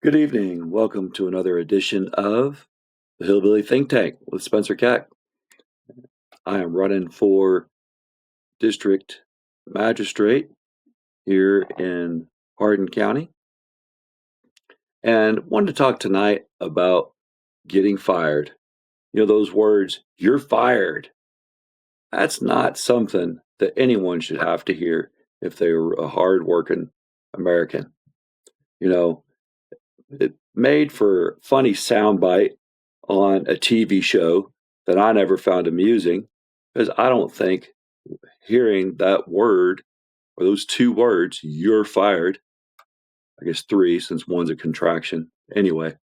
Good evening. Welcome to another edition of the Hillbilly Think Tank with Spencer Keck. I am running for district magistrate here in Hardin County and wanted to talk tonight about getting fired. You know, those words, you're fired. That's not something that anyone should have to hear if they were a hardworking American. You know, it made for funny soundbite on a TV show that I never found amusing because I don't think hearing that word or those two words, you're fired, I guess three since one's a contraction. Anyway,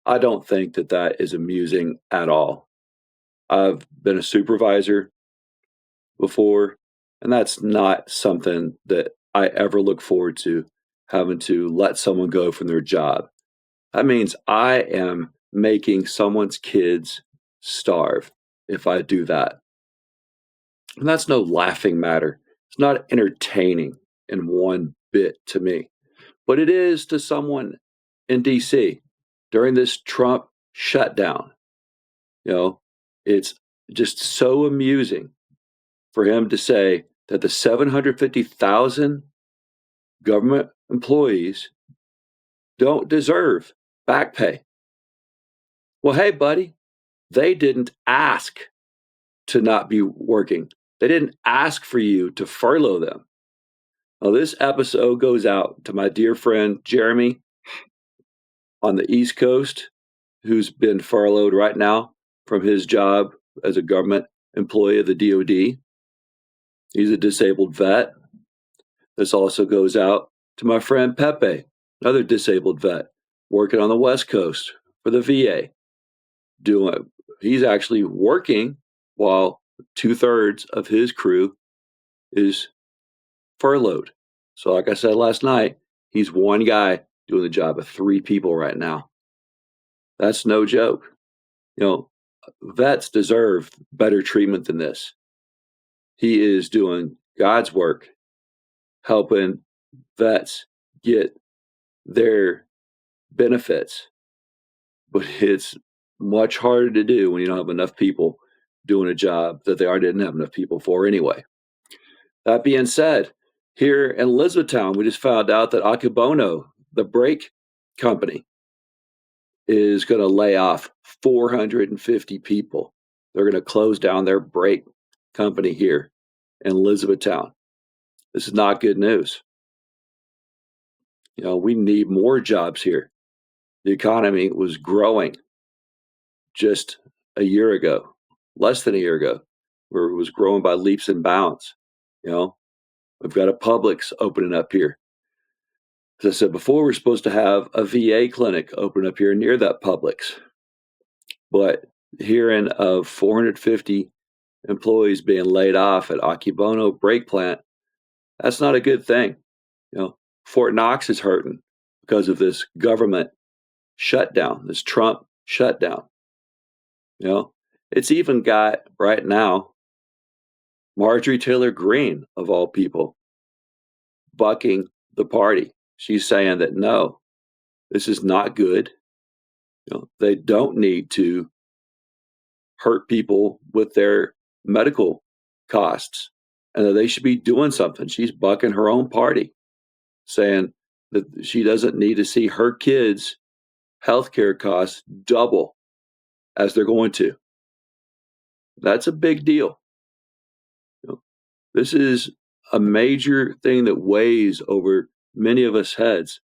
I don't think that that is amusing at all. I've been a supervisor before, and that's not something that I ever look forward to having to let someone go from their job. That means I am making someone's kids starve if I do that. And that's no laughing matter. It's not entertaining in one bit to me, but it is to someone in DC during this Trump shutdown. You know, it's just so amusing for him to say that the 750,000 government employees don't deserve back pay. Well, hey, buddy, they didn't ask to not be working. They didn't ask for you to furlough them. Now, this episode goes out to my dear friend Jeremy on the East Coast, who's been furloughed right now from his job as a government employee of the DoD. He's a disabled vet. This also goes out to my friend Pepe, another disabled vet working on the West Coast for the VA. He's actually working while 2/3 of his crew is furloughed. So, like I said last night, he's one guy doing the job of three people right now. That's no joke. You know, vets deserve better treatment than this. He is doing God's work, helping vets get their benefits, but it's much harder to do when you don't have enough people doing a job that they already didn't have enough people for anyway. That being said, here in Elizabethtown, we just found out that Akebono, the brake company, is going to lay off 450 people. They're going to close down their brake company here in Elizabethtown. This is not good news. You know, we need more jobs here. The economy was growing just a year ago, less than a year ago, where it was growing by leaps and bounds. You know, we've got a Publix opening up here. As I said before, we're supposed to have a VA clinic open up here near that Publix. But hearing of 450 employees being laid off at Akebono brake plant, that's not a good thing. You know, Fort Knox is hurting because of this government shutdown, this Trump shutdown. You know, it's even got right now Marjorie Taylor Greene, of all people, bucking the party. She's saying that no, this is not good. You know, they don't need to hurt people with their medical costs and that they should be doing something. She's bucking her own party, saying that she doesn't need to see her kids' healthcare costs double as they're going to. That's a big deal. You know, this is a major thing that weighs over many of us heads.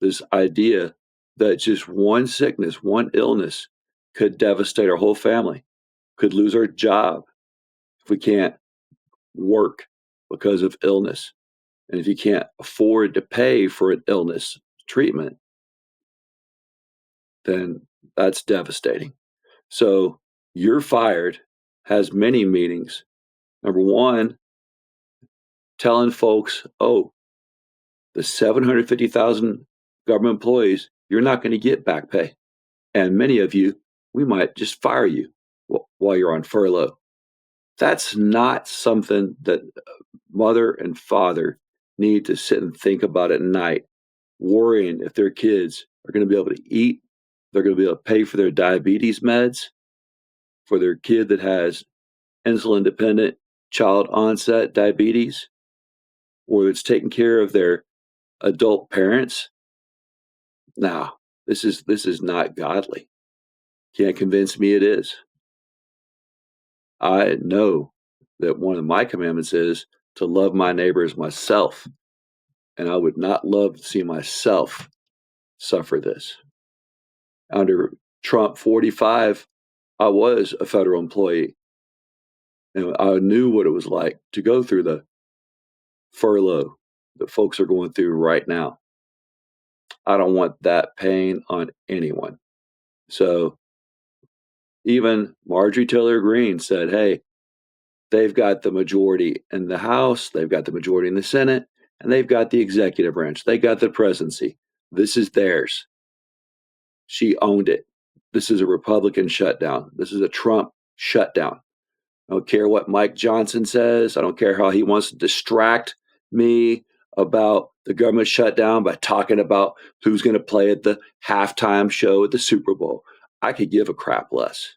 This idea that just one sickness, one illness could devastate our whole family, could lose our job if we can't work because of illness. And if you can't afford to pay for an illness treatment, then that's devastating. So you're fired has many meanings. Number one, telling folks, oh, the 750,000 government employees, you're not going to get back pay. And many of you, we might just fire you while you're on furlough. That's not something that mother and father need to sit and think about at night, worrying if their kids are going to be able to eat. They're going to be able to pay for their diabetes meds, for their kid that has insulin dependent child onset diabetes, or that's taking care of their adult parents. Now, this is not godly. Can't convince me it is. I know that one of my commandments is to love my neighbor as myself, and I would not love to see myself suffer this. Under Trump 45, I was a federal employee, and I knew what it was like to go through the furlough that folks are going through right now. I don't want that pain on anyone. So even Marjorie Taylor Greene said, hey, they've got the majority in the House, they've got the majority in the Senate, and they've got the executive branch. They got the presidency. This is theirs. She owned it. This is a Republican shutdown. This is a Trump shutdown. I don't care what Mike Johnson says. I don't care how he wants to distract me about the government shutdown by talking about who's going to play at the halftime show at the Super Bowl. I could give a crap less.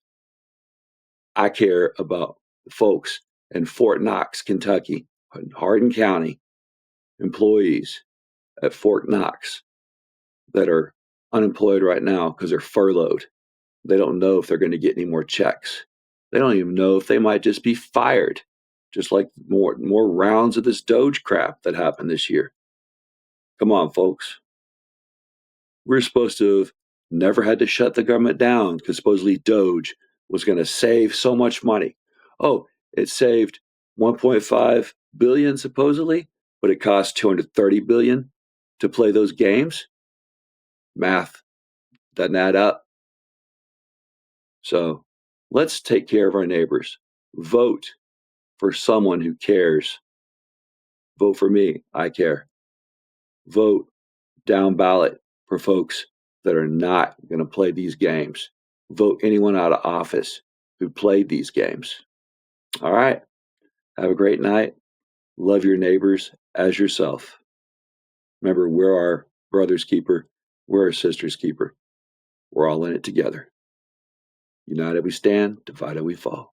I care about the folks in Fort Knox, Kentucky, in Hardin County, employees at Fort Knox that are unemployed right now because they're furloughed. They don't know if they're going to get any more checks. They don't even know if they might just be fired, just like more rounds of this Doge crap that happened this year. Come on, folks. We're supposed to have never had to shut the government down because supposedly Doge was going to save so much money. Oh, it saved 1.5 billion supposedly, but it cost 230 billion to play those games. Math doesn't add up. So let's take care of our neighbors. Vote for someone who cares. Vote for me. I care. Vote down ballot for folks that are not going to play these games. Vote anyone out of office who played these games. All right. Have a great night. Love your neighbors as yourself. Remember, we're our brother's keeper. We're our sister's keeper. We're all in it together. United we stand, divided we fall.